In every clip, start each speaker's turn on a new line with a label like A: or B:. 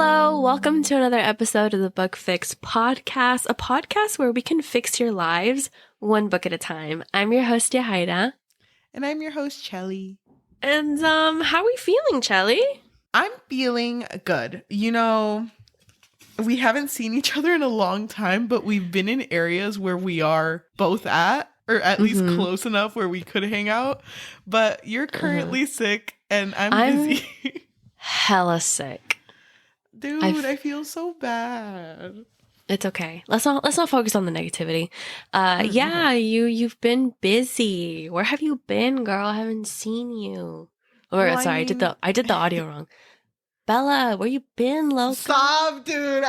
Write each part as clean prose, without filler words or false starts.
A: Hello, welcome to another episode of the Book Fix podcast, a podcast where we can fix your lives one book at a time. I'm your host, Yajaira.
B: And I'm your host, Cheli.
A: And how are we feeling, Cheli?
B: I'm feeling good. You know, we haven't seen each other in a long time, but we've been in areas where we are both at, or at least close enough where we could hang out. But you're currently sick and I'm busy.
A: Hella sick.
B: Dude, I feel so bad.
A: It's okay. Let's not focus on the negativity. Yeah, you've been busy. Where have you been, girl? I haven't seen you. Or sorry, I did the audio wrong. Bella, where you been, loco?
B: Stop, dude.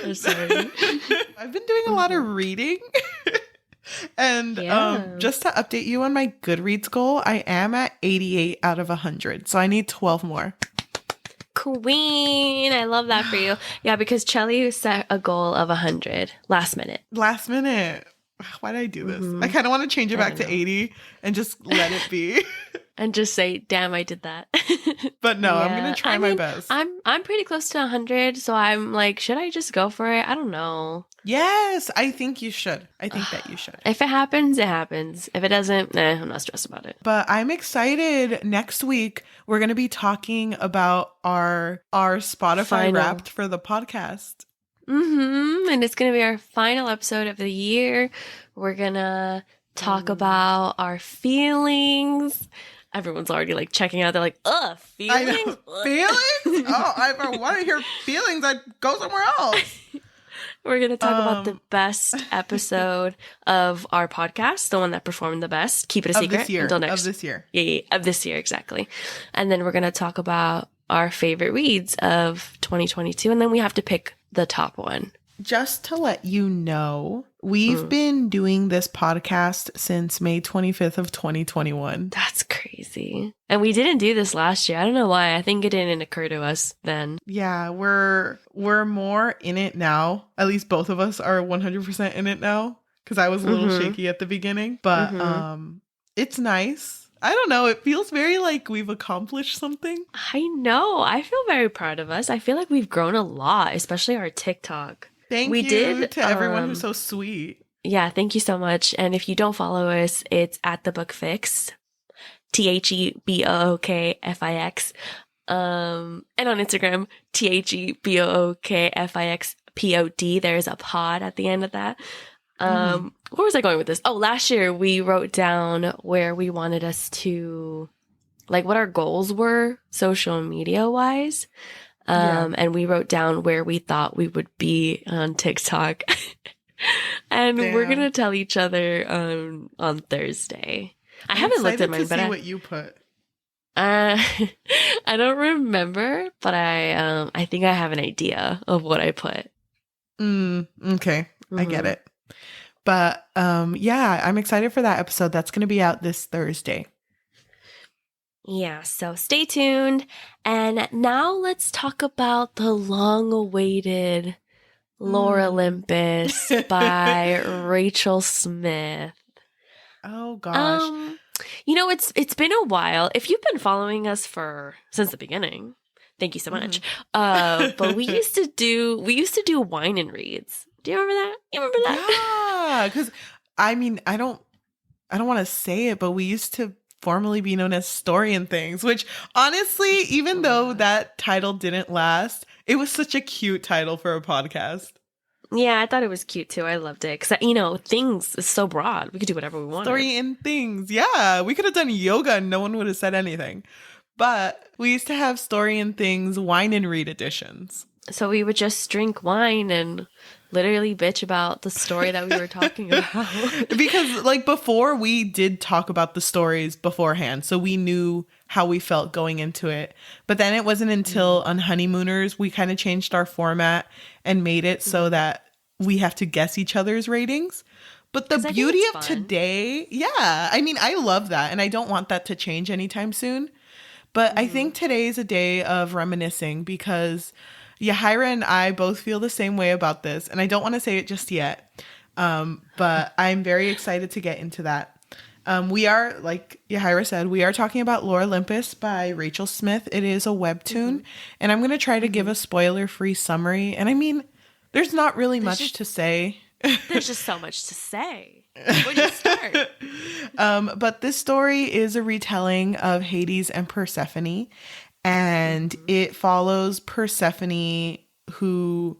A: I'm sorry.
B: I've been doing a lot of reading. And just to update you on my Goodreads goal, I am at 88 out of 100. So I need 12 more.
A: Queen. I love that for you. Yeah, because Cheli set a goal of 100 last minute.
B: Last minute. Why did I do this? I kind of want to change it back to 80 and just let it be.
A: And just say, damn, I did that.
B: But no, I'm going to try my best.
A: I'm pretty close to 100, so I'm like, should I just go for it? I don't know.
B: Yes, I think you should. I think that you should.
A: If it happens, it happens. If it doesn't, I'm not stressed about it.
B: But I'm excited. Next week, we're going to be talking about our Spotify Wrapped for the podcast.
A: And it's going to be our final episode of the year. We're going to talk about our feelings. Everyone's already like checking out. They're like, ugh, feelings?
B: Feelings? Oh, if I want to hear feelings, I'd go somewhere else.
A: We're going to talk about the best episode of our podcast, the one that performed the best. Keep it a secret until next.
B: Of this year.
A: Yeah, of this year, exactly. And then we're going to talk about our favorite reads of 2022. And then we have to pick the top one.
B: Just to let you know, we've been doing this podcast since May 25th of 2021.
A: That's crazy. And we didn't do this last year. I don't know why. I think it didn't occur to us then.
B: Yeah, we're more in it now. At least both of us are 100% in it now. Because I was a little shaky at the beginning. But it's nice. I don't know. It feels very like we've accomplished something.
A: I know. I feel very proud of us. I feel like we've grown a lot, especially our TikTok.
B: Thank you to everyone who's so sweet.
A: Yeah, thank you so much. And if you don't follow us, it's at the Book Fix, THEBOOKFIX. And on Instagram, THEBOOKFIXPOD. There's a pod at the end of that. Where was I going with this? Oh, last year we wrote down where we wanted us to, like, what our goals were social media wise. And we wrote down where we thought we would be on TikTok. And we're going to tell each other on Thursday. I haven't looked at mine, but
B: see what you put.
A: I don't remember, but I think I have an idea of what I put.
B: Okay. I get it. But yeah, I'm excited for that episode. That's going to be out this Thursday.
A: Yeah, so stay tuned. And now let's talk about the long-awaited Lore Olympus by Rachel Smythe.
B: Oh gosh.
A: You know, it's been a while. If you've been following us since the beginning, thank you so much. But we used to do wine and reads. Do you remember that?
B: Yeah, because I mean, I don't want to say it, but we used to formerly be known as Story and Things, which honestly, even though that title didn't last, it was such a cute title for a podcast.
A: Yeah, I thought it was cute too. I loved it because, things is so broad. We could do whatever we wanted.
B: Story and Things. Yeah, we could have done yoga and no one would have said anything. But we used to have Story and Things wine and read editions.
A: So we would just drink wine and literally bitch about the story that we were talking about.
B: Because like before, we did talk about the stories beforehand. So we knew how we felt going into it. But then it wasn't until on Honeymooners, we kind of changed our format and made it so that we have to guess each other's ratings. But the beauty of today, yeah, I mean, I love that. And I don't want that to change anytime soon. But I think today is a day of reminiscing because Yajaira and I both feel the same way about this. And I don't want to say it just yet. But I'm very excited to get into that. We are, like Yajaira said, we are talking about Lore Olympus by Rachel Smythe. It is a webtoon, and I'm going to try to give a spoiler-free summary. And I mean, there's not really much to say.
A: There's just so much to say. Where do you start?
B: But this story is a retelling of Hades and Persephone, and it follows Persephone, who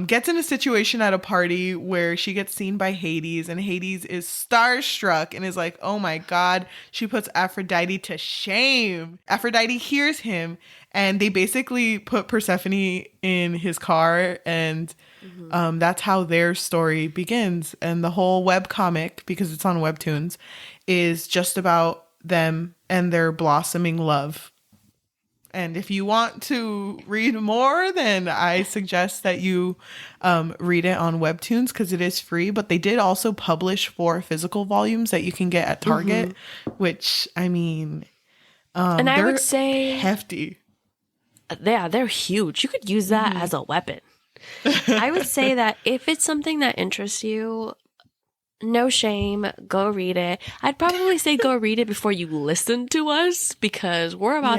B: gets in a situation at a party where she gets seen by Hades, and Hades is starstruck and is like, oh my God. She puts Aphrodite to shame. Aphrodite hears him, and they basically put Persephone in his car, and that's how their story begins. And the whole webcomic, because it's on Webtoons, is just about them and their blossoming love. And if you want to read more, then I suggest that you read it on Webtoons, because it is free. But they did also publish 4 physical volumes that you can get at Target, which, I mean,
A: and I would say
B: hefty.
A: Yeah, they're huge. You could use that as a weapon. I would say that if it's something that interests you, no shame, go read it. I'd probably say go read it before you listen to us, because we're about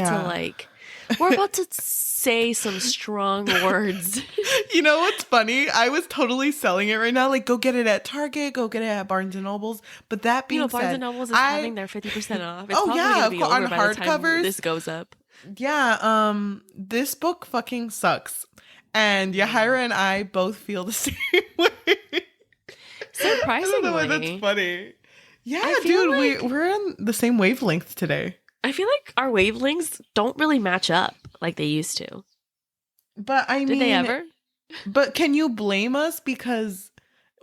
A: to say some strong words.
B: You know what's funny? I was totally selling it right now. Like, go get it at Target, go get it at Barnes and Nobles. But that being said,
A: Barnes and Nobles is having their 50% off. It's
B: probably gonna
A: be over
B: on
A: by the time
B: hardcovers.
A: This goes up.
B: Yeah, this book fucking sucks. And Yajaira and I both feel the same way.
A: Surprisingly.
B: I don't know why that's funny. Yeah,
A: dude,
B: we're on the same wavelength today.
A: I feel like our wavelengths don't really match up like they used to.
B: But I mean...
A: Did they ever?
B: But can you blame us? Because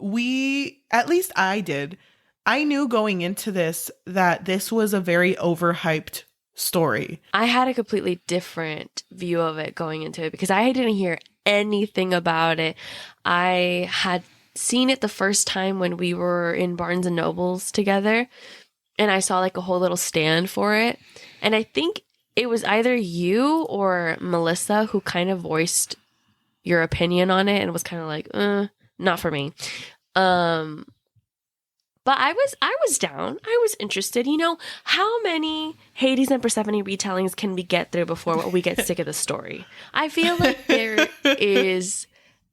B: at least I did. I knew going into this that this was a very overhyped story.
A: I had a completely different view of it going into it, because I didn't hear anything about it. I had seen it the first time when we were in Barnes and Nobles together, and I saw like a whole little stand for it. And I think it was either you or Melissa who kind of voiced your opinion on it and was kind of like, not for me. But I was down. I was interested. You know, how many Hades and Persephone retellings can we get through before we get sick of the story? I feel like there is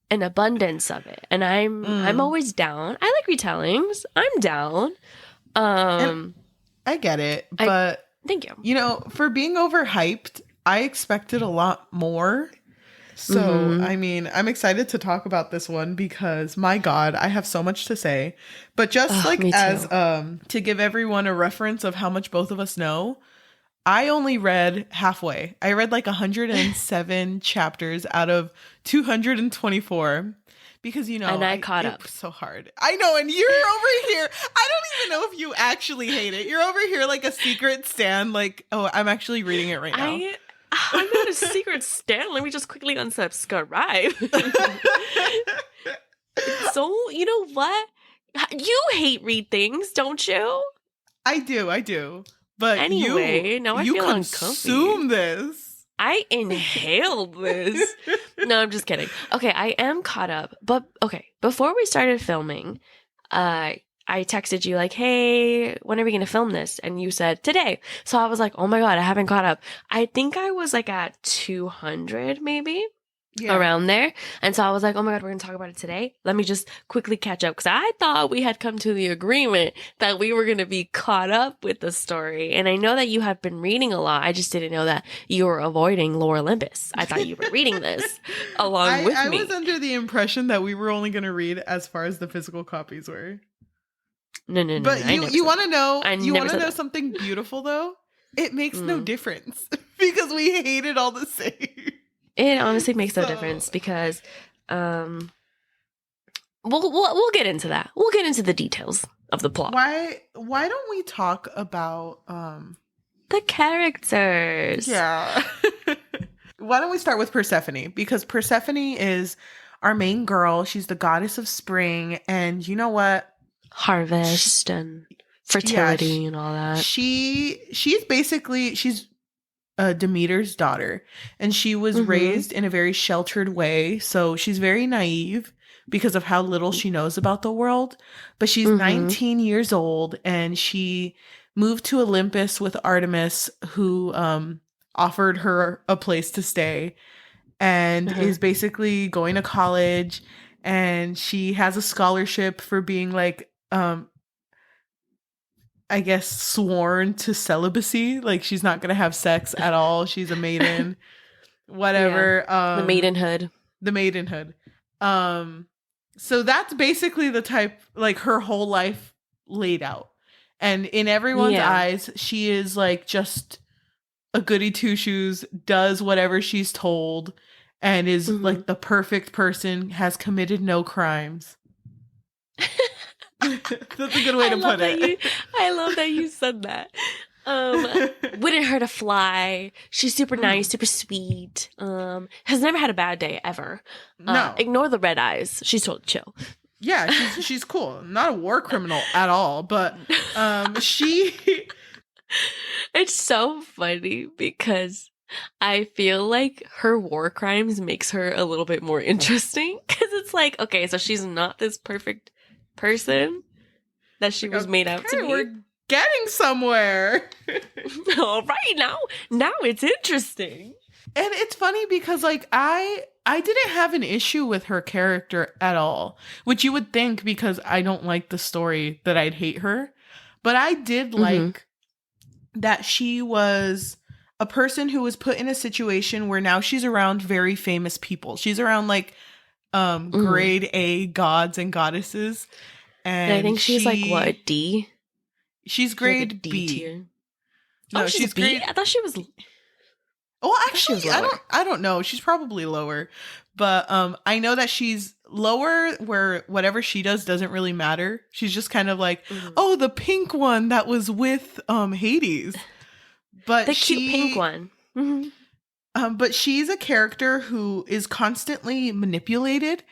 A: an abundance of it, and I'm always down. I like retellings. I'm down.
B: I get it, but
A: thank you.
B: You know, for being overhyped, I expected a lot more. So, I mean, I'm excited to talk about this one because, my God, I have so much to say. But just as to give everyone a reference of how much both of us know, I only read halfway. I read like 107 chapters out of 224 because, you know,
A: and I caught up.
B: It was so hard. I know. And you're over here. I don't even know if you actually hate it. You're over here like a secret stan. Like, oh, I'm actually reading it right now.
A: I'm not a secret stan. Let me just quickly unsubscribe. So, you know what? You hate read things, don't you?
B: I do. But
A: anyway, now I feel
B: consume this.
A: I inhaled this. No, I'm just kidding. Okay, I am caught up. But okay, before we started filming, I texted you like, hey, when are we going to film this? And you said today. So I was like, oh my God, I haven't caught up. I think I was like at 200 maybe. Yeah. Around there. And so I was like, oh my God, we're going to talk about it today. Let me just quickly catch up. Because I thought we had come to the agreement that we were going to be caught up with the story. And I know that you have been reading a lot. I just didn't know that you were avoiding Lore Olympus. I thought you were reading this along with me.
B: I was under the impression that we were only going to read as far as the physical copies were.
A: No.
B: But you want to know? You want to know something beautiful though? It makes no difference because we hate it all the same.
A: It honestly makes no difference because we'll get into that. We'll get into the details of the plot.
B: Why don't we talk about
A: the characters?
B: Yeah. Why don't we start with Persephone? Because Persephone is our main girl. She's the goddess of spring, and you know what?
A: Harvest and fertility and all that.
B: She's Demeter's daughter, and she was raised in a very sheltered way, so she's very naive, because of how little she knows about the world. But she's 19 years old, and she moved to Olympus with Artemis, who offered her a place to stay, and is basically going to college. And she has a scholarship for being like, I guess, sworn to celibacy. Like, she's not going to have sex at all. She's a maiden. Whatever.
A: Yeah. The maidenhood.
B: The maidenhood. So that's basically the type, like, her whole life laid out. And in everyone's eyes, she is like just a goody two shoes, does whatever she's told, and is like the perfect person, has committed no crimes. That's a good way to put it.
A: I love that you said that. Wouldn't hurt a fly. She's super nice, super sweet. Has never had a bad day ever.
B: No.
A: Ignore the red eyes. She's totally chill.
B: Yeah, she's cool. Not a war criminal at all, but she...
A: It's so funny because I feel like her war crimes makes her a little bit more interesting, because it's like, okay, so she's not this perfect person that she was made out to be.
B: We're getting somewhere.
A: All right, now it's interesting.
B: And it's funny because, like, I didn't have an issue with her character at all, which you would think, because I don't like the story, that I'd hate her. But I did like that she was a person who was put in a situation where now she's around very famous people. She's around like grade A gods and goddesses. And
A: I think she's like, what, a D?
B: She's grade
A: like
B: B.
A: Tier.
B: No,
A: oh, she's B?
B: grade...
A: I thought she was...
B: Well, actually, I don't know. She's probably lower. But I know that she's lower where whatever she does doesn't really matter. She's just kind of like, oh, the pink one that was with Hades. But
A: the cute pink one.
B: But she's a character who is constantly manipulated,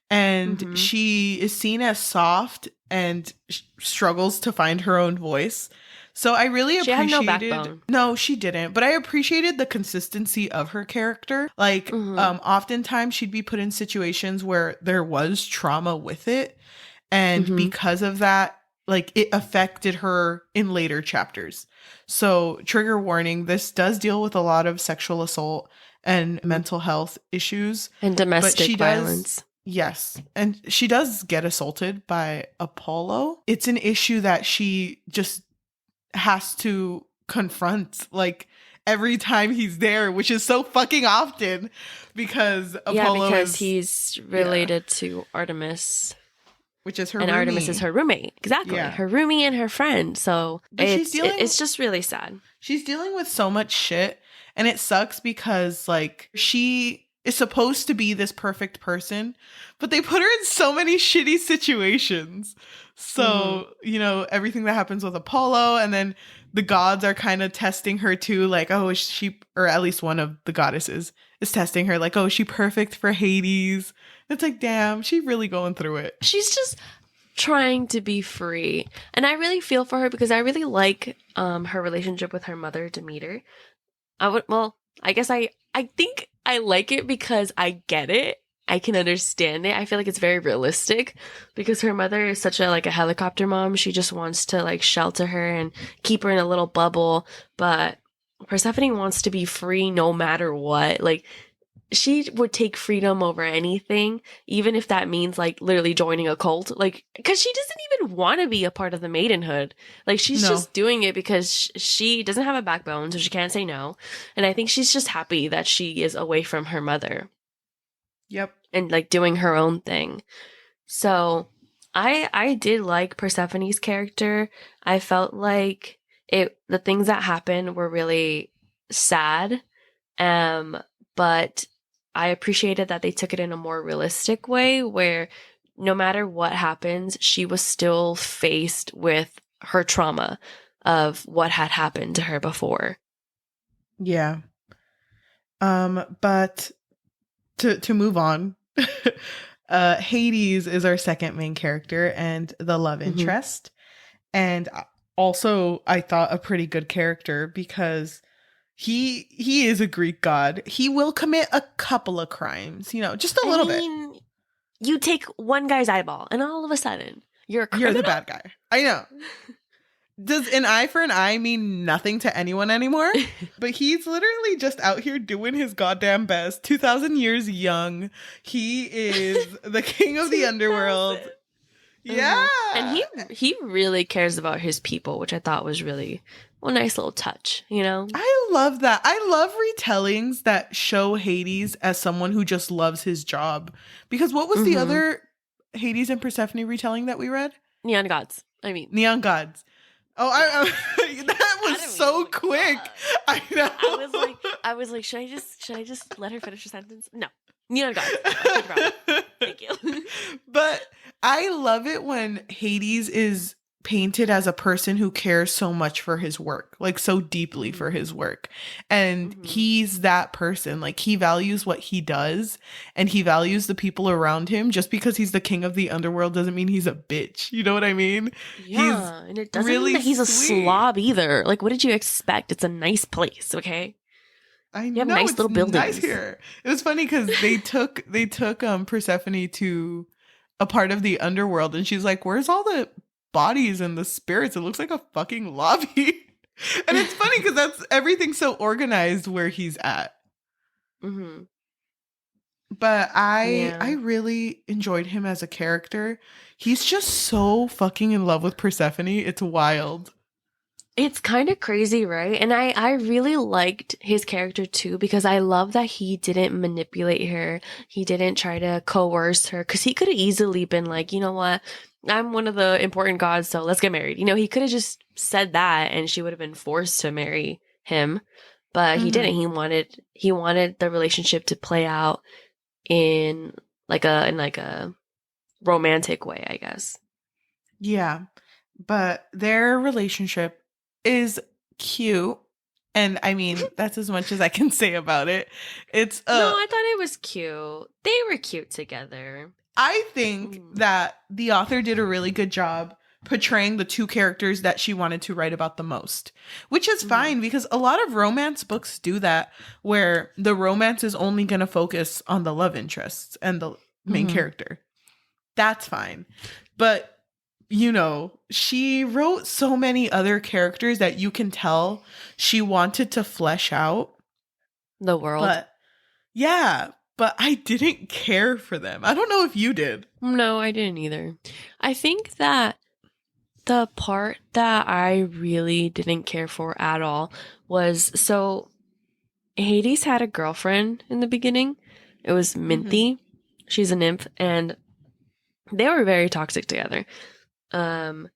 B: and she is seen as soft and struggles to find her own voice. So I really appreciated...
A: She had no backbone.
B: No, she didn't. But I appreciated the consistency of her character. Like, oftentimes she'd be put in situations where there was trauma with it. And because of that, like, it affected her in later chapters. So, trigger warning, this does deal with a lot of sexual assault and mental health issues.
A: And domestic violence.
B: Yes. And she does get assaulted by Apollo. It's an issue that she just has to confront, like, every time he's there, which is so fucking often, because Apollo
A: he's related to Artemis,
B: which is her
A: and
B: roomie.
A: Artemis is her roommate. Exactly. Her roomie and her friend. So it's just really sad.
B: She's dealing with so much shit, and it sucks because, like, she is supposed to be this perfect person, but they put her in so many shitty situations. So, you know, everything that happens with Apollo, and then the gods are kind of testing her too. Like, oh, is she, or at least one of the goddesses is testing her. Like, oh, is she perfect for Hades? It's like, damn, she's really going through it.
A: She's just trying to be free. And I really feel for her because I really like her relationship with her mother, Demeter. I think I like it because I get it. I can understand it. I feel like it's very realistic because her mother is such a helicopter mom. She just wants to like shelter her and keep her in a little bubble. But Persephone wants to be free no matter what. Like, she would take freedom over anything, even if that means like literally joining a cult. Like, because she doesn't even want to be a part of the maidenhood. Like, she's just doing it because she doesn't have a backbone, so she can't say no. And I think she's just happy that she is away from her mother.
B: Yep.
A: And like doing her own thing. So I did like Persephone's character. I felt like the things that happened were really sad. But I appreciated that they took it in a more realistic way where no matter what happens, she was still faced with her trauma of what had happened to her before.
B: Yeah. But to move on, Hades is our second main character and the love interest. And also, I thought a pretty good character because he is a Greek god. He will commit a couple of crimes, you know, just a little bit.
A: You take one guy's eyeball, and all of a sudden, you're a criminal?
B: You're the bad guy. I know. Does an eye for an eye mean nothing to anyone anymore? But he's literally just out here doing his goddamn best. 2,000 years young. He is the king of the underworld. Yeah.
A: And he really cares about his people, which I thought was really a nice little touch, you know?
B: I love that. I love retellings that show Hades as someone who just loves his job. Because what was the other Hades and Persephone retelling that we read?
A: Neon Gods. I mean.
B: Neon Gods. Oh, that was so quick. I know.
A: I was like, should I just let her finish her sentence? No. Neon Gods. Thank you.
B: But I love it when Hades is painted as a person who cares so much for his work, like so deeply for his work. And he's that person. Like, he values what he does and he values the people around him. Just because he's the king of the underworld doesn't mean he's a bitch. You know what I mean?
A: Yeah. And it doesn't mean that he's a slob either. Like, what did you expect? It's a nice place, okay?
B: You
A: have nice little buildings.
B: Nice here. It was funny because they took Persephone to a part of the underworld, and she's like, "Where's all the bodies and the spirits? It looks like a fucking lobby." And it's funny because that's everything's so organized where he's at. But I really enjoyed him as a character. He's just so fucking in love with Persephone. It's wild.
A: It's kind of crazy, right? And I really liked his character too, because I love that he didn't manipulate her. He didn't try to coerce her, because he could have easily been like, you know what? I'm one of the important gods, so let's get married. You know, he could have just said that and she would have been forced to marry him. But he didn't. He wanted the relationship to play out in like a romantic way, I guess.
B: Yeah. But their relationship is cute, and I mean, that's as much as I can say about it. It's
A: no, I thought it was cute. They were cute together.
B: I think that the author did a really good job portraying the two characters that she wanted to write about the most, which is fine, because a lot of romance books do that, where the romance is only going to focus on the love interests and the main character. That's fine. But you know, she wrote so many other characters that you can tell she wanted to flesh out
A: the world.
B: But I didn't care for them. I don't know if you did.
A: No, I didn't either. I think that the part that I really didn't care for at all was, so Hades had a girlfriend in the beginning. It was Minthy. She's a nymph, and they were very toxic together. And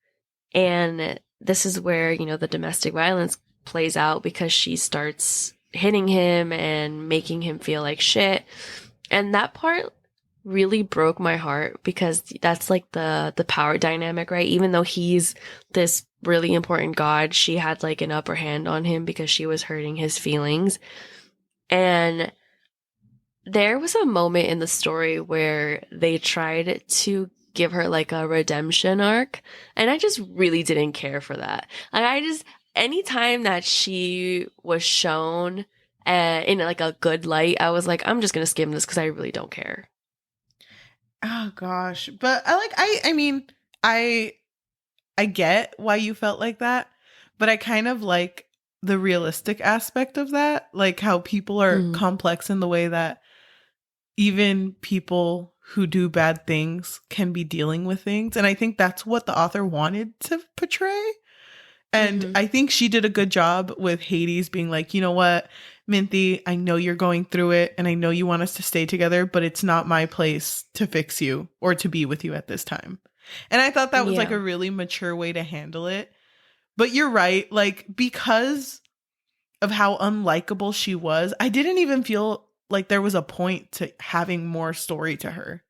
A: this is where, you know, the domestic violence plays out, because she starts hitting him and making him feel like shit. And that part really broke my heart, because that's like the power dynamic, right? Even though he's this really important god, she had like an upper hand on him because she was hurting his feelings. And there was a moment in the story where they tried to give her like a redemption arc, and I just really didn't care for that. Like, anytime that she was shown in like a good light, I was like, I'm just gonna skim this because I really don't care.
B: Oh gosh. But I mean, I get why you felt like that, but I kind of like the realistic aspect of that, like how people are complex in the way that even people who do bad things can be dealing with things. And I think that's what the author wanted to portray. And I think she did a good job with Hades being like, you know what, Minthy, I know you're going through it and I know you want us to stay together, but it's not my place to fix you or to be with you at this time. And I thought that was like a really mature way to handle it. But you're right. Like, because of how unlikable she was, I didn't even feel like there was a point to having more story to her.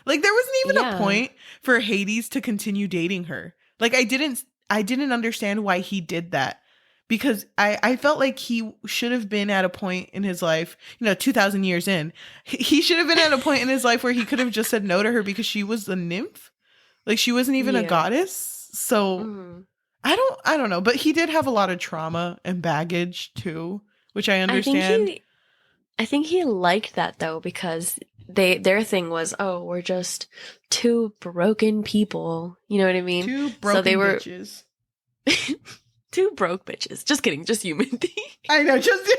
B: Like, there wasn't even a point for Hades to continue dating her. Like, I didn't understand why he did that, because I felt like he should have been at a point in his life, 2,000 years in, he should have been at a point in his life where he could have just said no to her, because she was a nymph. Like, she wasn't even a goddess. So I don't know, but he did have a lot of trauma and baggage too, which I understand.
A: I think he liked that though, because their thing was, oh, we're just two broken people. You know what I mean?
B: Two broken bitches.
A: Two broke bitches. Just kidding. Just human.
B: I know. Just.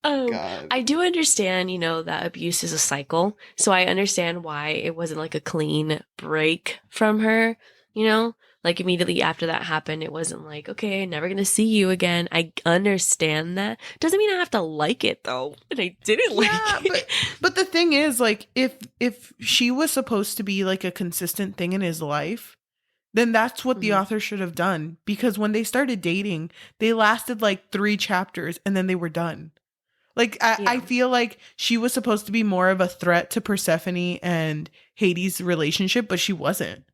A: God. I do understand, that abuse is a cycle. So I understand why it wasn't like a clean break from her, Like immediately after that happened, it wasn't like, okay, never gonna see you again. I understand that. Doesn't mean I have to like it though. And I didn't like it.
B: But the thing is, like, if she was supposed to be like a consistent thing in his life, then that's what the author should have done. Because when they started dating, they lasted like 3 chapters and then they were done. Like, I feel like she was supposed to be more of a threat to Persephone and Hades' relationship, but she wasn't.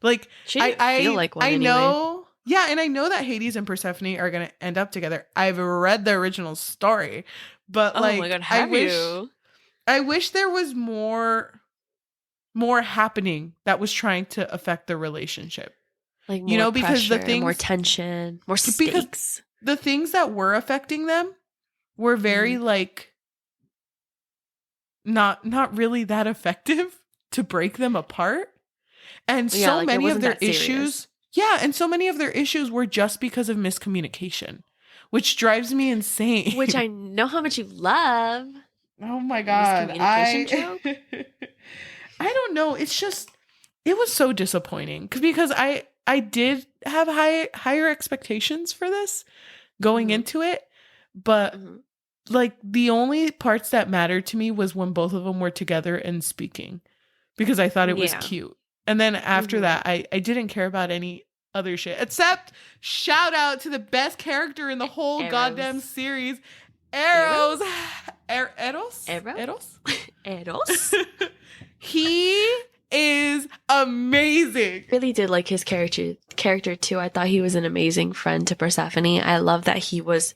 B: Like,
A: she didn't feel like one anyway.
B: Know. Yeah, and I know that Hades and Persephone are going to end up together. I've read the original story, but
A: oh my God,
B: I wish there was more happening that was trying to affect the relationship.
A: Like, more
B: because
A: pressure,
B: the things,
A: more tension, more stakes.
B: The things that were affecting them were very like not really that effective to break them apart. And so many of their issues, and so many of their issues were just because of miscommunication, which drives me insane.
A: Which I know how much you love.
B: Oh my God.
A: Miscommunication joke?
B: I don't know. It's just, it was so disappointing because I did have higher expectations for this going into it, but like the only parts that mattered to me was when both of them were together and speaking, because I thought it was cute. And then after that, I didn't care about any other shit, except shout out to the best character in the whole goddamn series, Eros.
A: Eros.
B: He is amazing.
A: Really did like his character too. I thought he was an amazing friend to Persephone. I love that he was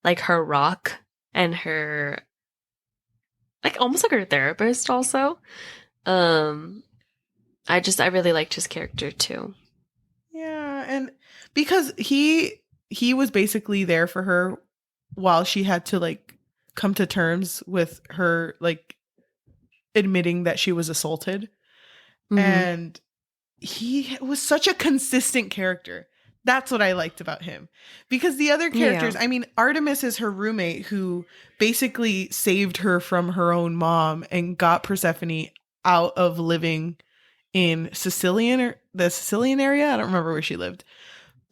A: like her rock and her, like, almost like her therapist also. I really liked his character too.
B: Yeah, and because he was basically there for her while she had to like come to terms with her like admitting that she was assaulted. And he was such a consistent character. That's what I liked about him. Because the other characters, I mean, Artemis is her roommate who basically saved her from her own mom and got Persephone out of living in the Sicilian area. I don't remember where she lived.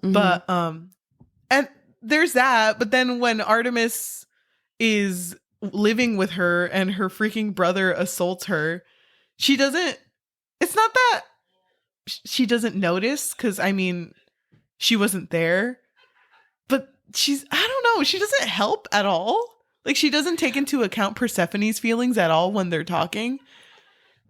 B: But and there's that. But then when Artemis is living with her and her freaking brother assaults her, it's not that she doesn't notice, because I mean, she wasn't there, but I don't know, she doesn't help at all. Like, she doesn't take into account Persephone's feelings at all when they're talking.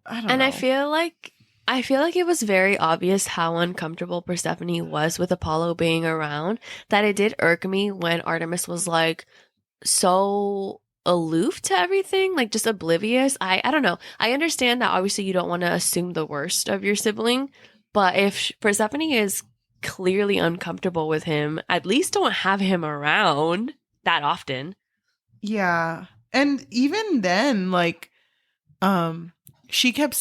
B: I don't know.
A: I feel like it was very obvious how uncomfortable Persephone was with Apollo being around, that it did irk me when Artemis was like so aloof to everything, like just oblivious. I don't know. I understand that obviously you don't want to assume the worst of your sibling, but if Persephone is clearly uncomfortable with him, at least don't have him around that often.
B: Yeah. And even then, like, she kept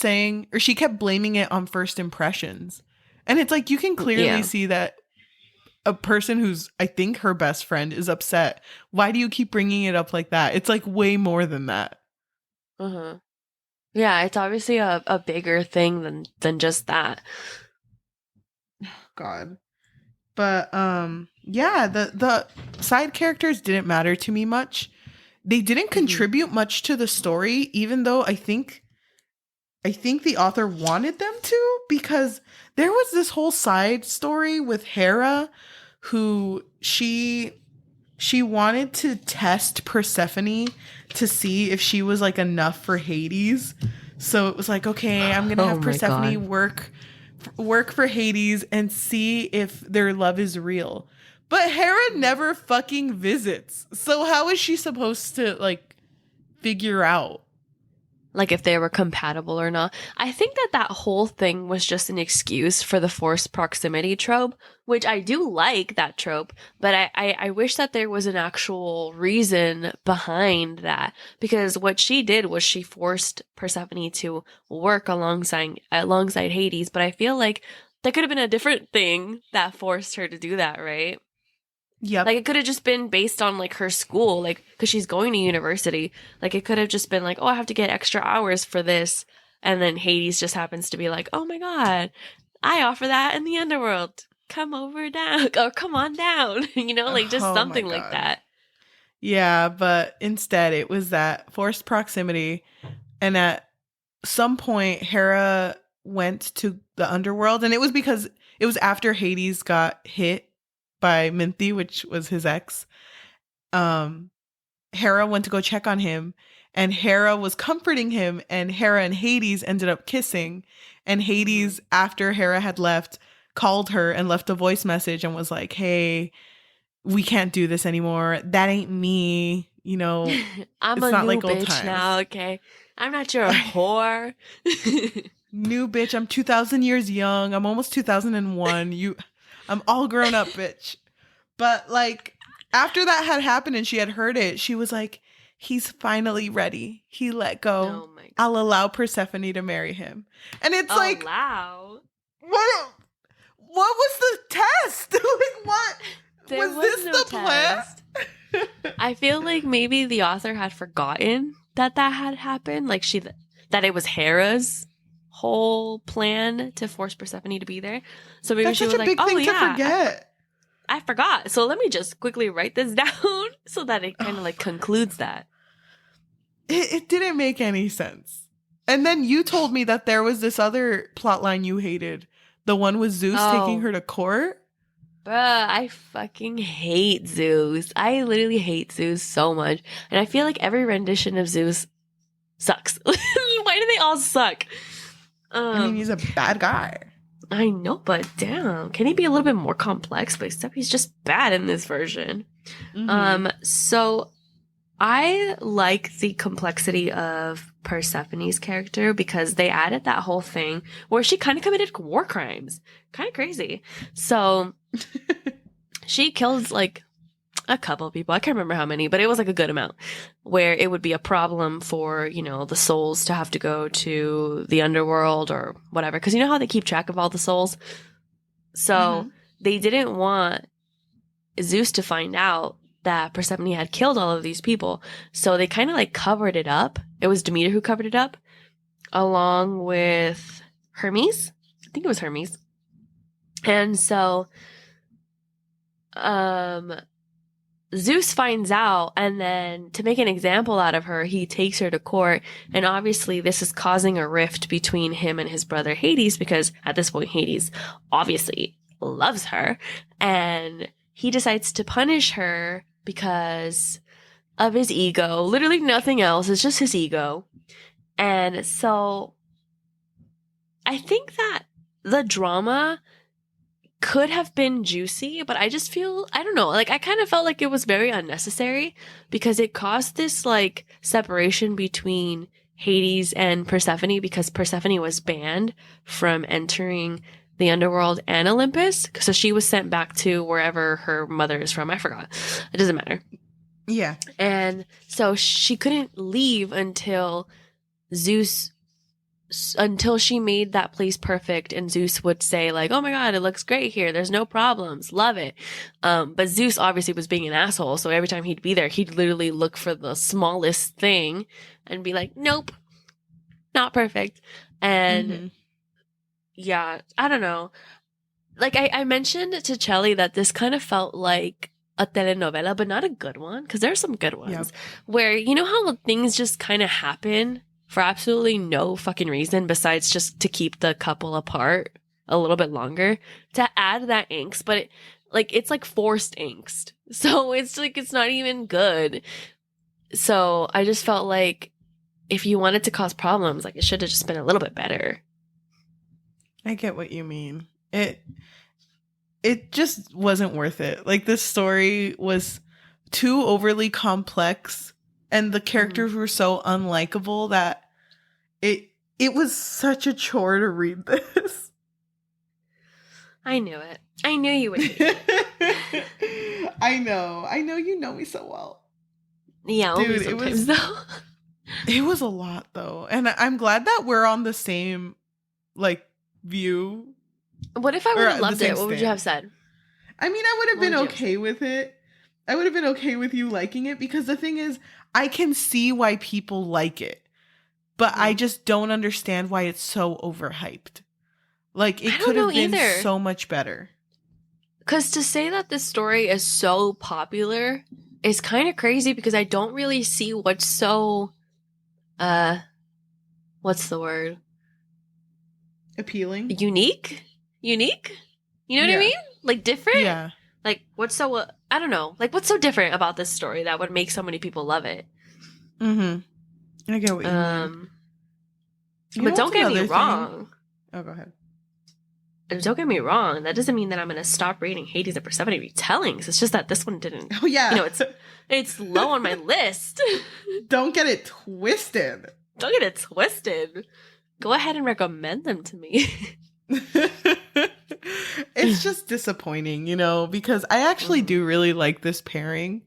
B: blaming it on first impressions. And it's like, you can clearly see that a person who's, I think, her best friend is upset. Why do you keep bringing it up like that? It's like way more than that.
A: Yeah, it's obviously a bigger thing than just that.
B: God. But yeah, the side characters didn't matter to me much. They didn't contribute much to the story, even though I think the author wanted them to, because there was this whole side story with Hera, who she wanted to test Persephone to see if she was like enough for Hades. So it was like, okay, I'm gonna have Persephone work for Hades and see if their love is real. But Hera never fucking visits. So how is she supposed to like figure out?
A: like if they were compatible or not. I think that whole thing was just an excuse for the forced proximity trope, which I do like that trope, but I wish that there was an actual reason behind that, because what she did was she forced Persephone to work alongside Hades, but I feel like there could have been a different thing that forced her to do that, right?
B: Yep.
A: Like, it could have just been based on, like, her school, like, because she's going to university. Like, it could have just been like, oh, I have to get extra hours for this. And then Hades just happens to be like, oh my God, I offer that in the underworld. Come over down, or come on down. You know, like, just
B: Oh my
A: something like
B: God.
A: that.
B: Yeah, but instead it was that forced proximity. And at some point, Hera went to the underworld, and it was because it was after Hades got hit by Minthi, which was his ex. Hera went to go check on him, and Hera was comforting him, and Hera and Hades ended up kissing. And Hades, after Hera had left, called her and left a voice message and was like, hey, we can't do this anymore. That ain't me. You know,
A: I'm
B: it's
A: a
B: not
A: new
B: like old
A: bitch
B: times.
A: now, okay? I'm not your whore.
B: New bitch. I'm 2,000 years young. I'm almost 2001. I'm all grown up, bitch. But like, after that had happened and she had heard it, she was like, he's finally ready. He let go.
A: Oh my God.
B: I'll allow Persephone to marry him. And it's like,
A: Allow?
B: what was the test? Like, what?
A: There
B: was this
A: no
B: the plan?
A: I feel like maybe the author had forgotten that had happened. Like, that it was Hera's whole plan to force Persephone to be there. So maybe
B: That's
A: she
B: such
A: was
B: a
A: like,
B: big
A: oh
B: thing
A: yeah,
B: to forget.
A: I forgot. So let me just quickly write this down so that it kind of like concludes that.
B: It didn't make any sense. And then you told me that there was this other plot line you hated. The one with Zeus taking her to court.
A: Bruh, I fucking hate Zeus. I literally hate Zeus so much. And I feel like every rendition of Zeus sucks. Why do they all suck?
B: I mean, he's a bad guy.
A: I know, but damn, can he be a little bit more complex? But except he's just bad in this version. So I like the complexity of Persephone's character because they added that whole thing where she kind of committed war crimes. Kind of crazy. So she kills like a couple people. I can't remember how many, but it was like a good amount where it would be a problem for, you know, the souls to have to go to the underworld or whatever. Because you know how they keep track of all the souls? So they didn't want Zeus to find out that Persephone had killed all of these people. So they kind of like covered it up. It was Demeter who covered it up along with Hermes. I think it was Hermes. And so Zeus finds out, and then to make an example out of her, he takes her to court. And obviously this is causing a rift between him and his brother Hades, because at this point Hades obviously loves her, and he decides to punish her because of his ego. Literally nothing else. It's just his ego. And so I think that the drama could have been juicy, but I just feel, I don't know, like I kind of felt like it was very unnecessary because it caused this like separation between Hades and Persephone, because Persephone was banned from entering the underworld and Olympus. So she was sent back to wherever her mother is from. I forgot. It doesn't matter.
B: Yeah.
A: And so she couldn't leave until she made that place perfect, and Zeus would say like, oh my God, it looks great here. There's no problems. Love it. But Zeus obviously was being an asshole. So every time he'd be there, he'd literally look for the smallest thing and be like, nope, not perfect. And yeah, I don't know. Like I mentioned to Cheli that this kind of felt like a telenovela, but not a good one. Cause there are some good ones where, you know how things just kind of happen for absolutely no fucking reason besides just to keep the couple apart a little bit longer, to add that angst, but it's like forced angst. So it's like, it's not even good. So I just felt like if you wanted to cause problems, like it should have just been a little bit better.
B: I get what you mean. It just wasn't worth it. Like, this story was too overly complex, and the characters were so unlikable that it was such a chore to read this.
A: I knew it. I knew you would hate
B: it. I know you know me so well.
A: Yeah, only sometimes though.
B: It was a lot though, and I'm glad that we're on the same like view.
A: What if I would have loved it? What would you have said?
B: I mean, I would have been okay with it. I would have been okay with you liking it, because the thing is, I can see why people like it, but I just don't understand why it's so overhyped. Like, it could have been so much better.
A: Because to say that this story is so popular is kind of crazy, because I don't really see what's so, what's the word?
B: Appealing?
A: Unique? You know what I mean? Like, different?
B: Yeah.
A: Like, what's so, I don't know. Like, what's so different about this story that would make so many people love it?
B: Mm-hmm. I get what you mean.
A: But don't get me wrong.
B: Oh, go ahead.
A: Don't get me wrong. That doesn't mean that I'm going to stop reading Hades and Persephone retellings. It's just that this one didn't.
B: Oh, yeah.
A: You know, it's low on my list.
B: Don't get it twisted.
A: Don't get it twisted. Go ahead and recommend them to me.
B: It's just disappointing, you know, because I actually do really like this pairing.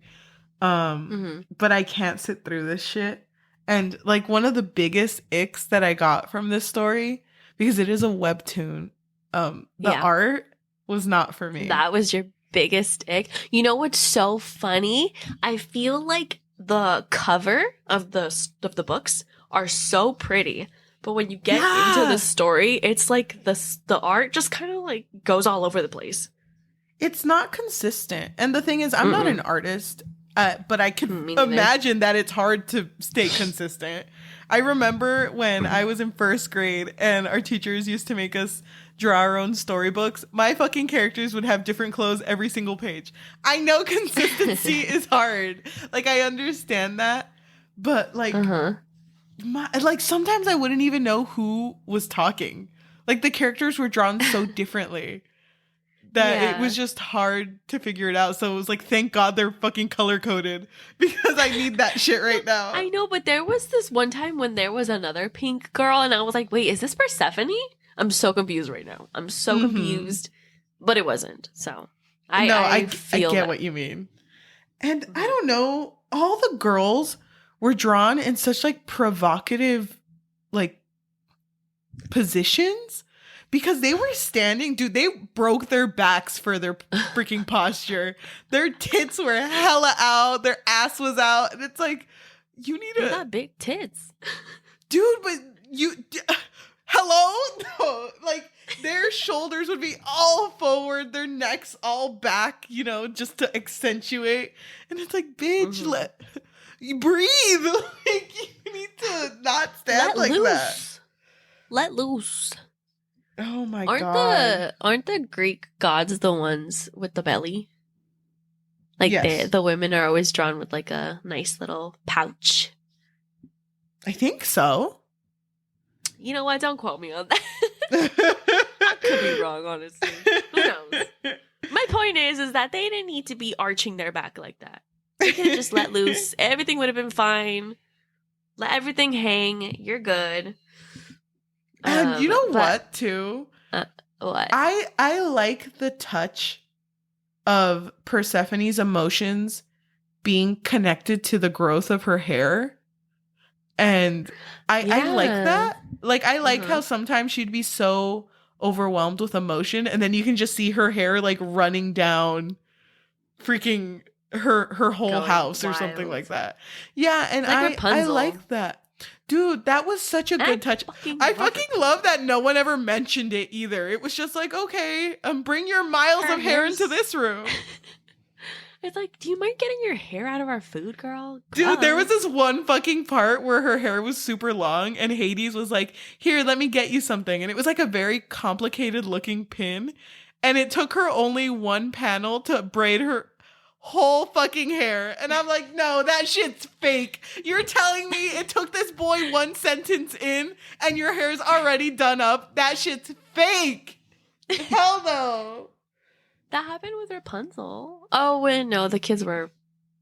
B: But I can't sit through this shit. And like, one of the biggest icks that I got from this story, because it is a webtoon, the art was not for me.
A: That was your biggest ick. You know what's so funny? I feel like the cover of the books are so pretty, but when you get into the story, it's like the art just kind of like goes all over the place.
B: It's not consistent. And the thing is, I'm not an artist, but I can imagine that it's hard to stay consistent. I remember when I was in first grade and our teachers used to make us draw our own storybooks. My fucking characters would have different clothes every single page. I know consistency is hard. Like, I understand that. But like, sometimes I wouldn't even know who was talking. Like, the characters were drawn so differently that it was just hard to figure it out. So it was like, thank God they're fucking color coded, because I need that shit right now.
A: I know, but there was this one time when there was another pink girl and I was like, wait, is this Persephone? I'm so confused right now. I'm so confused, but it wasn't. So I
B: get what you mean. And I don't know, all the girls were drawn in such like provocative like positions, because they were standing, dude, they broke their backs for their freaking posture. Their tits were hella out, their ass was out, and it's like, you need
A: to got big tits.
B: Dude, but hello? No, like, their shoulders would be all forward, their necks all back, you know, just to accentuate. And it's like, bitch, you breathe. Like, you need to not stand like that.
A: Let loose.
B: Oh my God.
A: Aren't the Greek gods the ones with the belly? Like, the women are always drawn with like a nice little pouch.
B: I think so.
A: You know what? Don't quote me on that. I could be wrong, honestly. Who knows? My point is that they didn't need to be arching their back like that. They could have just let loose. Everything would have been fine. Let everything hang. You're good.
B: And you know what, too?
A: What?
B: I like the touch of Persephone's emotions being connected to the growth of her hair. And I like that. Like, I like how sometimes she'd be so overwhelmed with emotion, and then you can just see her hair like running down freaking her whole house or something like that. Yeah, and like I like that. Dude, that was such a good touch. I fucking love that no one ever mentioned it either. It was just like, okay, bring your miles of hair into this room.
A: It's like, do you mind getting your hair out of our food, girl?
B: Dude, there was this one fucking part where her hair was super long and Hades was like, here, let me get you something. And it was like a very complicated looking pin. And it took her only one panel to braid her whole fucking hair. And I'm like, no, that shit's fake. You're telling me it took this boy one sentence in and your hair's already done up? That shit's fake. Hell no.
A: That happened with Rapunzel. Oh, wait, no, the kids were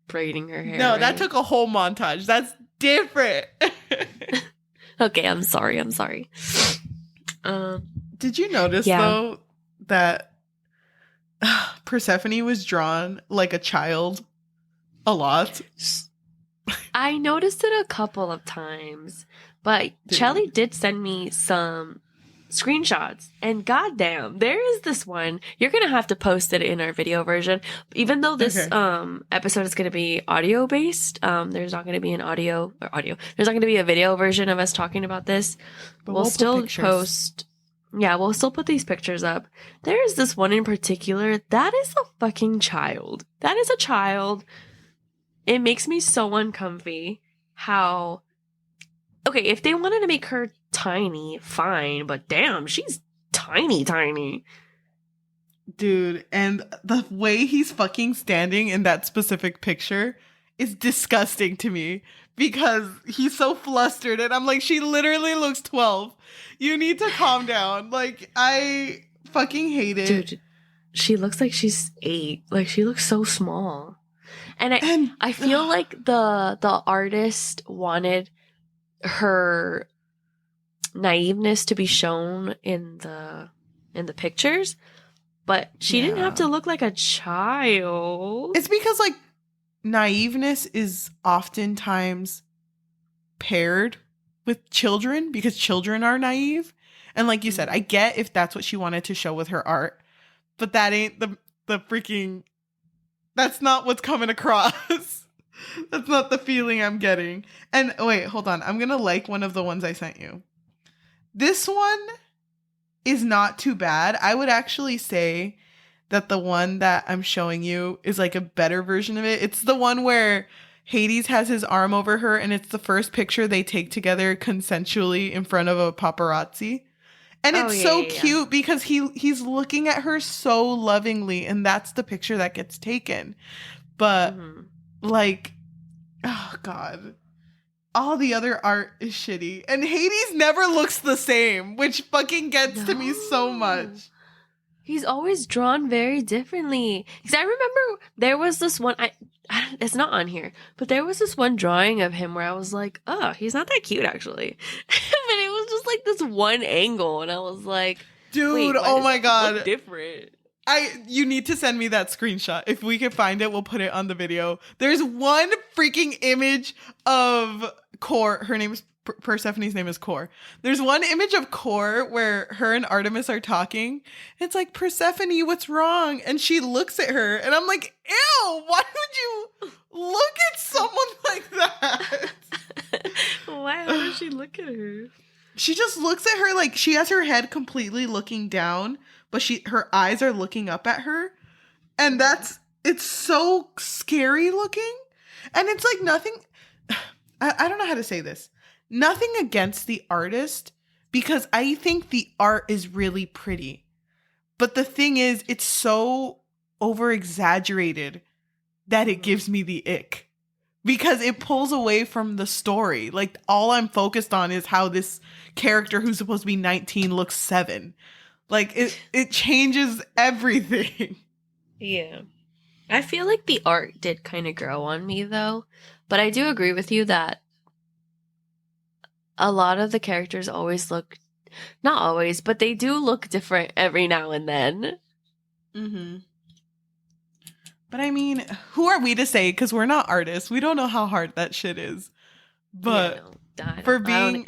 A: braiding her hair.
B: No,
A: right?
B: That took a whole montage. That's different.
A: Okay, I'm sorry.
B: Did you notice though that Persephone was drawn like a child a lot?
A: I noticed it a couple of times, but Cheli did send me some screenshots, and goddamn, there is this one. You're gonna have to post it in our video version, even though this episode is gonna be audio based. There's not gonna be an audio. There's not gonna be a video version of us talking about this. But we'll still post. Yeah, we'll still put these pictures up. There is this one in particular that is a fucking child. That is a child. It makes me so uncomfy how, okay, if they wanted to make her tiny, fine, but damn, she's tiny.
B: Dude, and the way he's fucking standing in that specific picture is disgusting to me because he's so flustered and I'm like, she literally looks 12. You need to calm down. Like, I fucking hate it.
A: Dude, she looks like she's 8. Like, she looks so small. And I feel like the artist wanted her naiveness to be shown in the pictures, but she didn't have to look like a child.
B: It's because like naiveness is oftentimes paired with children because children are naive. And like you said, I get if that's what she wanted to show with her art, but that ain't the freaking, that's not what's coming across. That's not the feeling I'm getting. And wait, hold on. I'm going to like one of the ones I sent you. This one is not too bad. I would actually say that the one that I'm showing you is like a better version of it. It's the one where Hades has his arm over her and it's the first picture they take together consensually in front of a paparazzi. And it's so cute because he's looking at her so lovingly and that's the picture that gets taken. But like, oh God, all the other art is shitty. And Hades never looks the same, which fucking gets to me so much.
A: He's always drawn very differently. Because I remember there was this one, it's not on here, but there was this one drawing of him where I was like, oh, he's not that cute actually. But it was just like this one angle and I was like,
B: dude, oh my God.
A: Look different.
B: You need to send me that screenshot. If we can find it, we'll put it on the video. There's one freaking image of Core. Her name is Persephone's name is Core. There's one image of Core where her and Artemis are talking. It's like, Persephone, what's wrong? And she looks at her and I'm like, ew, why would you look at someone like that?
A: Why would she look at her?
B: She just looks at her like she has her head completely looking down, but her eyes are looking up at her. And it's so scary looking. And it's like nothing, I don't know how to say this. Nothing against the artist because I think the art is really pretty. But the thing is, it's so over exaggerated that it gives me the ick because it pulls away from the story. Like all I'm focused on is how this character who's supposed to be 19 looks 7. Like it changes everything.
A: Yeah. I feel like the art did kind of grow on me though, but I do agree with you that a lot of the characters always look, not always, but they do look different every now and then.
B: Mm-hmm. But I mean, who are we to say? Because we're not artists. We don't know how hard that shit is. But for being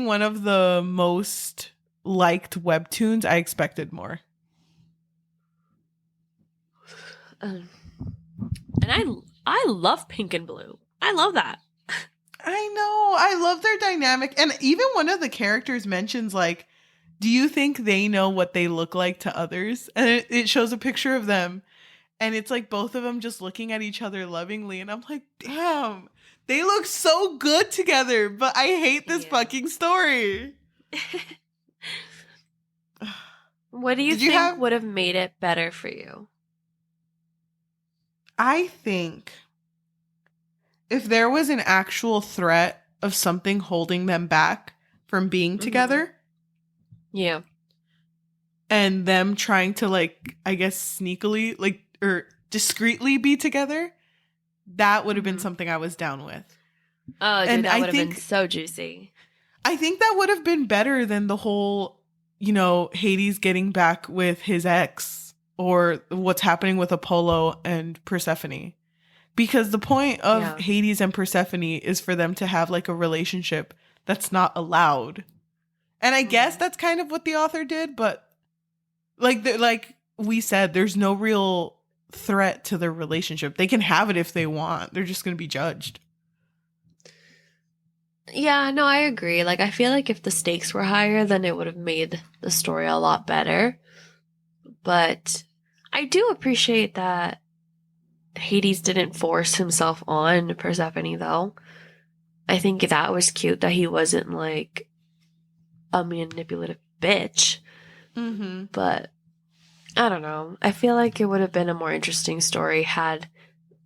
B: one of the most liked webtoons, I expected more.
A: And I love pink and blue. I love that.
B: I know. I love their dynamic. And even one of the characters mentions like, do you think they know what they look like to others? And it shows a picture of them. And it's like both of them just looking at each other lovingly. And I'm like, damn, they look so good together. But I hate this fucking story.
A: What do you think would have made it better for you?
B: I think if there was an actual threat of something holding them back from being together.
A: Yeah.
B: And them trying to like, I guess sneakily, like, or discreetly be together, that would have been something I was down with.
A: Oh, dude,
B: And
A: that
B: I
A: would have been
B: think
A: so juicy.
B: I think that would have been better than the whole, Hades getting back with his ex or what's happening with Apollo and Persephone. Because the point of
A: Yeah.
B: Hades and Persephone is for them to have like a relationship that's not allowed. And I guess that's kind of what the author did, but like we said, there's no real threat to their relationship. They can have it if they want. They're just going to be judged.
A: Yeah, no, I agree. Like, I feel like if the stakes were higher, then it would have made the story a lot better. But I do appreciate that Hades didn't force himself on Persephone, though. I think that was cute that he wasn't like a manipulative bitch.
B: Mm-hmm.
A: But I don't know. I feel like it would have been a more interesting story had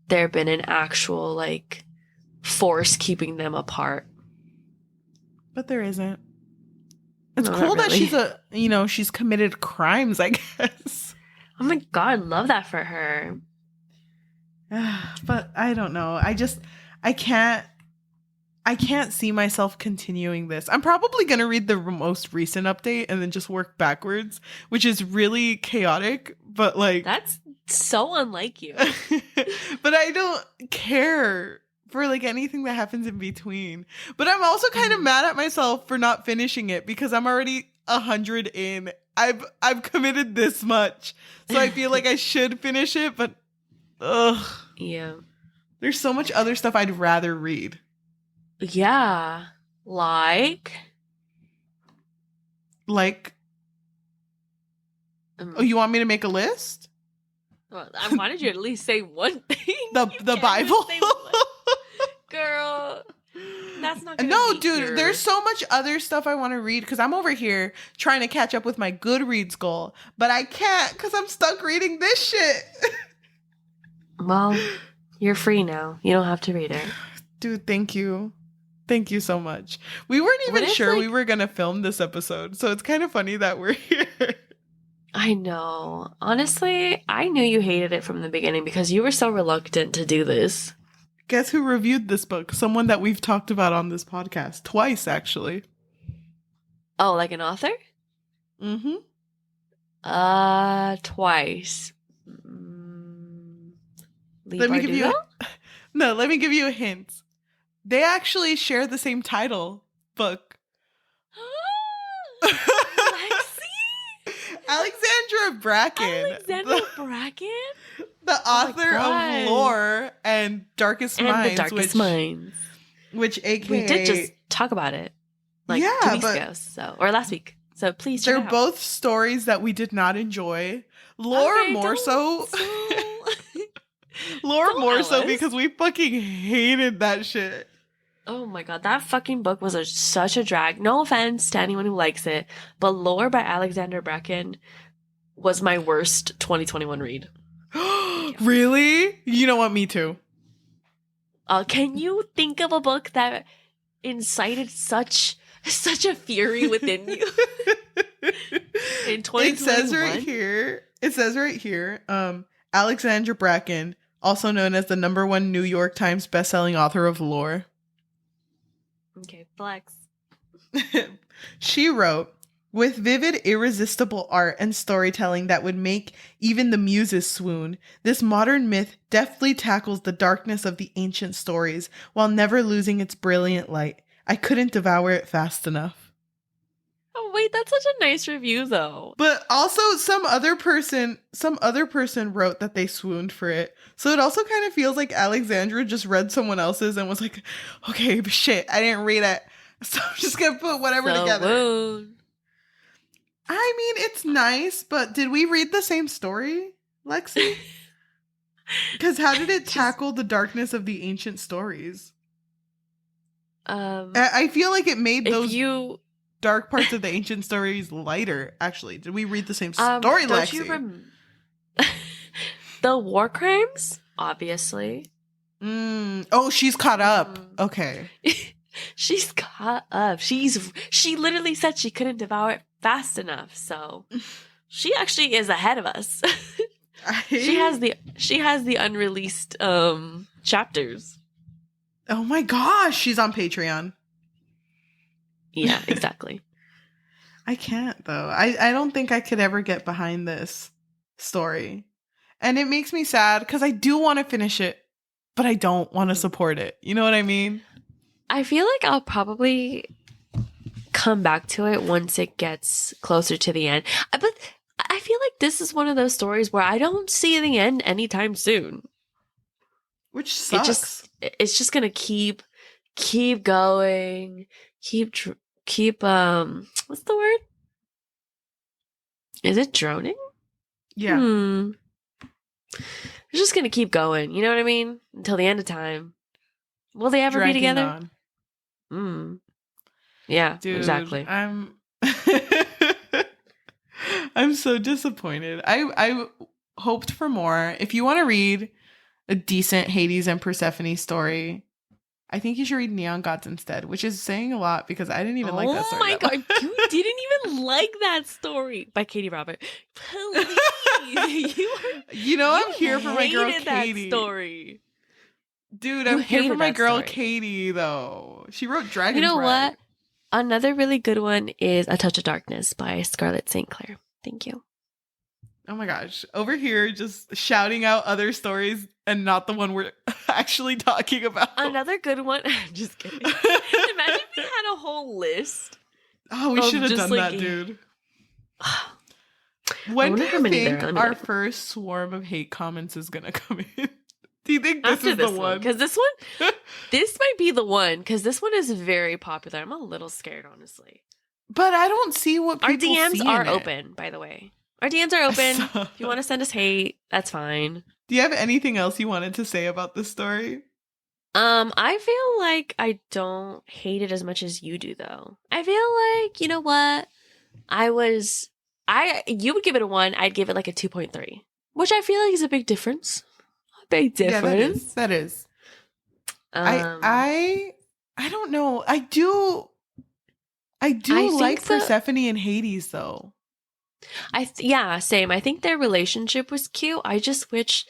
A: there been an actual like force keeping them apart.
B: But there isn't. It's
A: No,
B: cool
A: not
B: that
A: really.
B: she's committed crimes, I guess.
A: Oh my god, love that for her.
B: But I don't know. I can't see myself continuing this. I'm probably going to read the most recent update and then just work backwards, which is really chaotic, but like
A: That's so unlike you.
B: but I don't care for like anything that happens in between. But I'm also kind of mad at myself for not finishing it because I'm already 100 in. I've committed this much. So I feel like I should finish it, but ugh.
A: Yeah.
B: There's so much other stuff I'd rather read.
A: Yeah. Like
B: oh, you want me to make a list?
A: well, I wanted you to at least say one thing.
B: The Bible?
A: Girl, that's not gonna
B: No,
A: be
B: dude,
A: your...
B: there's so much other stuff I want to read because I'm over here trying to catch up with my Goodreads goal, but I can't because I'm stuck reading this shit.
A: Well, you're free now. You don't have to read it.
B: Dude, thank you. Thank you so much. We weren't even sure we were going to film this episode, so it's kind of funny that we're here.
A: I know. Honestly, I knew you hated it from the beginning because you were so reluctant to do this.
B: Guess who reviewed this book? Someone that we've talked about on this podcast. Twice, actually.
A: Oh, like an author?
B: Mm-hmm.
A: Twice.
B: Let me give you a hint. They actually share the same title book. Alexandra Bracken. The author of Lore and Darkest Minds.
A: The Darkest Minds.
B: Which AKA...
A: We did just talk about it. Like 2 weeks ago. Or last week. So please check it out.
B: They're both stories that we did not enjoy. Lore more so... Lore more so because we fucking hated that shit.
A: Oh my god, that fucking book was such a drag. No offense to anyone who likes it, but Lore by Alexandra Bracken was my worst 2021 read.
B: Really? You know what? Me too.
A: Can you think of a book that incited such a fury within you? In 2021?
B: It says right here, Alexandra Bracken, also known as the #1 New York Times bestselling author of Lore.
A: Okay, flex.
B: She wrote, with vivid, irresistible art and storytelling that would make even the muses swoon, this modern myth deftly tackles the darkness of the ancient stories while never losing its brilliant light. I couldn't devour it fast enough.
A: Oh wait, that's such a nice review though.
B: But also some other person wrote that they swooned for it. So it also kind of feels like Alexandra just read someone else's and was like, okay, but shit, I didn't read it. So I'm just going to put whatever together.
A: Wound.
B: I mean, it's nice, but did we read the same story, Lexi? Because how did it tackle the darkness of the ancient stories? I feel like it made those dark parts of the ancient stories lighter, actually. Did we read the same story, Lexi?
A: The war crimes? Obviously.
B: Oh, she's caught up. Okay.
A: She's caught up. She literally said she couldn't devour it fast enough, so she actually is ahead of us. She has the unreleased chapters.
B: Oh my gosh, she's on Patreon.
A: Yeah, exactly.
B: I can't though. I don't think I could ever get behind this story. And it makes me sad because I do want to finish it, but I don't want to support it. You know what I mean?
A: I feel like I'll probably come back to it once it gets closer to the end. But I feel like this is one of those stories where I don't see the end anytime soon.
B: Which sucks.
A: It's just gonna keep going, keep what's the word? Is it droning?
B: Yeah.
A: It's just gonna keep going, you know what I mean? Until the end of time. Will they ever be together? Yeah, dude, exactly.
B: I'm so disappointed. I hoped for more. If you want to read a decent Hades and Persephone story, I think you should read Neon Gods instead, which is saying a lot because I didn't even like that story.
A: Oh my god, you didn't even like that story by Katie Robert. Please.
B: I'm here for my girl Katie.
A: That story.
B: Dude, I'm here for my girl Katie though. She wrote Dragon's
A: You know
B: Ride.
A: what? Another really good one is A Touch of Darkness by Scarlett St. Clair. Thank you.
B: Oh my gosh. Over here just shouting out other stories and not the one we're actually talking about.
A: Another good one. I'm just kidding. Imagine if we had a whole list.
B: Oh, we should have done that, dude. When do you think our first swarm of hate comments is going to come in? Do you think this is the one?
A: Because this might be the one. Because this one is very popular. I'm a little scared, honestly.
B: But I don't see what people
A: Our DMs
B: see
A: are
B: in
A: open, by the way. Our DMs are open. If you want to send us hate, that's fine.
B: Do you have anything else you wanted to say about this story?
A: I feel like I don't hate it as much as you do, though. I feel like, you know what? You would give it a 1. I'd give it like a 2.3, which I feel like is a big difference. Big difference.
B: Yeah, that is. I don't know. I do like Persephone and Hades though.
A: Yeah, same. I think their relationship was cute. I just wish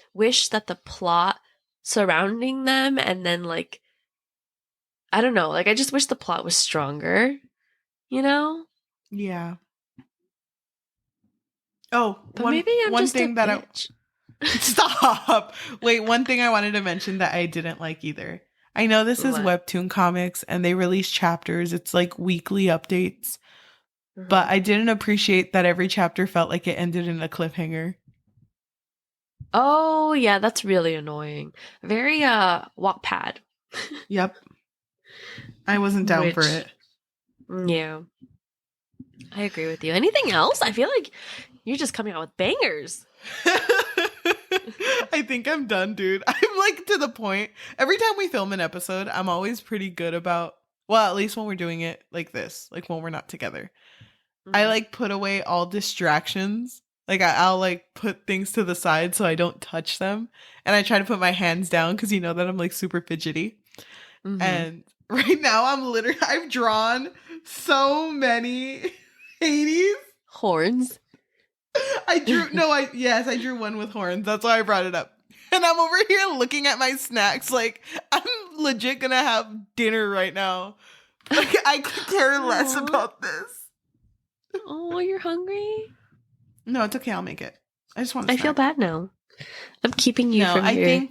A: that the plot surrounding them and then like I don't know, like I just wish the plot was stronger, you know?
B: Yeah. Oh,
A: but maybe I'm
B: one
A: just
B: thing
A: a
B: that
A: bitch.
B: Stop. Wait, one thing I wanted to mention that I didn't like either. I know this is Webtoon comics and they release chapters. It's like weekly updates. Mm-hmm. But I didn't appreciate that every chapter felt like it ended in a cliffhanger.
A: Oh, yeah, that's really annoying. Very Wattpad.
B: Yep. I wasn't down for it.
A: Yeah. I agree with you. Anything else? I feel like you're just coming out with bangers.
B: I think I'm done, dude. I'm like to the point. Every time we film an episode, I'm always pretty good about, well, at least when we're doing it like this, like when we're not together. Mm-hmm. I like put away all distractions. Like I'll like put things to the side so I don't touch them. And I try to put my hands down because you know that I'm like super fidgety. Mm-hmm. And right now I've drawn so many Hades.
A: Horns.
B: I drew one with horns. That's why I brought it up. And I'm over here looking at my snacks like I'm legit gonna have dinner right now. Like I could care less about this.
A: Oh, you're hungry?
B: No, it's okay. I'll make it. I just want to
A: I feel bad now. I'm keeping you from your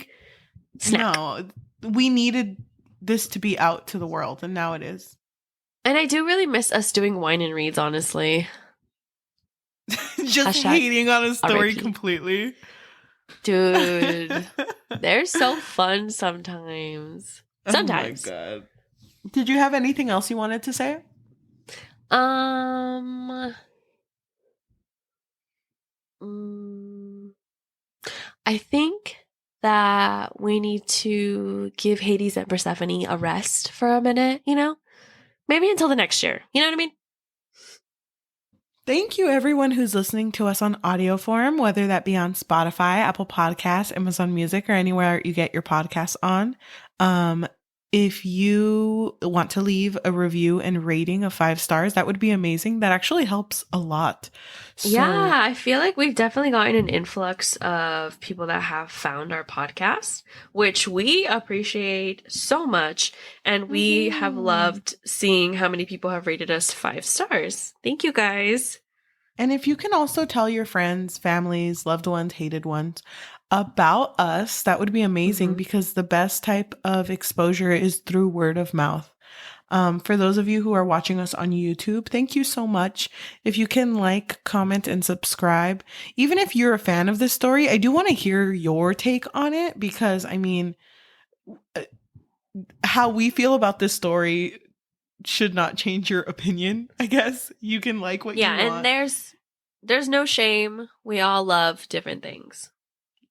A: snack.
B: No, we needed this to be out to the world, and now it is.
A: And I do really miss us doing wine and reads, honestly.
B: Just hating on a story completely.
A: Dude, they're so fun sometimes. Sometimes.
B: Oh my god. Did you have anything else you wanted to say?
A: I think that we need to give Hades and Persephone a rest for a minute, you know? Maybe until the next year. You know what I mean?
B: Thank you, everyone who's listening to us on audio form, whether that be on Spotify, Apple Podcasts, Amazon Music, or anywhere you get your podcasts on. if you want to leave a review and rating of 5 stars, that would be amazing. That actually helps a lot.
A: Yeah, I feel like we've definitely gotten an influx of people that have found our podcast, which we appreciate so much. And we have loved seeing how many people have rated us 5 stars. Thank you, guys.
B: And if you can also tell your friends, families, loved ones, hated ones about us, that would be amazing because the best type of exposure is through word of mouth. For those of you who are watching us on YouTube, thank you so much. If you can like, comment, and subscribe, even if you're a fan of this story, I do want to hear your take on it because, I mean, how we feel about this story should not change your opinion, I guess. You can like what you want.
A: Yeah, and there's no shame. We all love different things.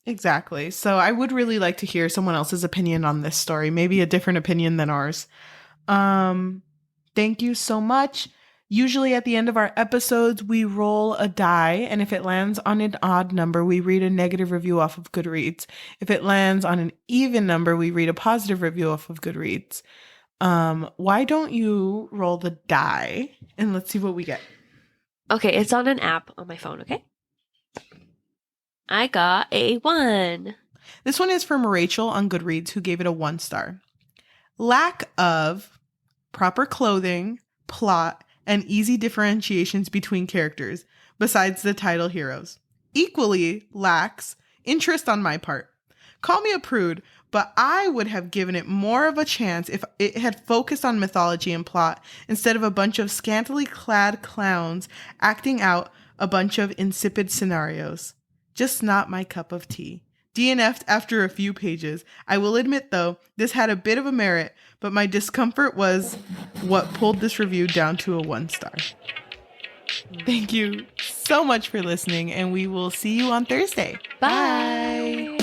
B: Exactly. So I would really like to hear someone else's opinion on this story, maybe a different opinion than ours. Thank you so much. Usually at the end of our episodes, we roll a die, and if it lands on an odd number, we read a negative review off of Goodreads. If it lands on an even number, we read a positive review off of Goodreads. Why don't you roll the die and let's see what we get?
A: Okay, it's on an app on my phone, okay? I got a 1.
B: This one is from Rachel on Goodreads, who gave it a 1 star. Lack of proper clothing, plot, and easy differentiations between characters, besides the title heroes. Equally lacks interest on my part. Call me a prude, but I would have given it more of a chance if it had focused on mythology and plot instead of a bunch of scantily clad clowns acting out a bunch of insipid scenarios. Just not my cup of tea. DNF'd after a few pages. I will admit, though, this had a bit of a merit, but my discomfort was what pulled this review down to a 1 star. Thank you so much for listening, and we will see you on Thursday.
A: Bye.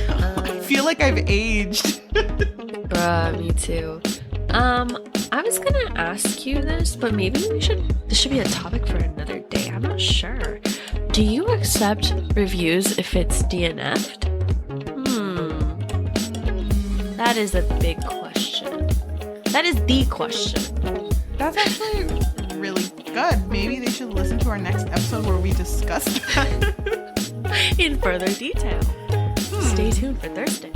B: I feel like I've aged.
A: Bruh, me too. I was gonna ask you this, but maybe this should be a topic for another day. I'm not sure. Do you accept reviews if it's DNF'd? That is a big question. That is the question.
B: That's actually really good. Maybe they should listen to our next episode where we discuss that
A: in further detail. Stay tuned for Thursday.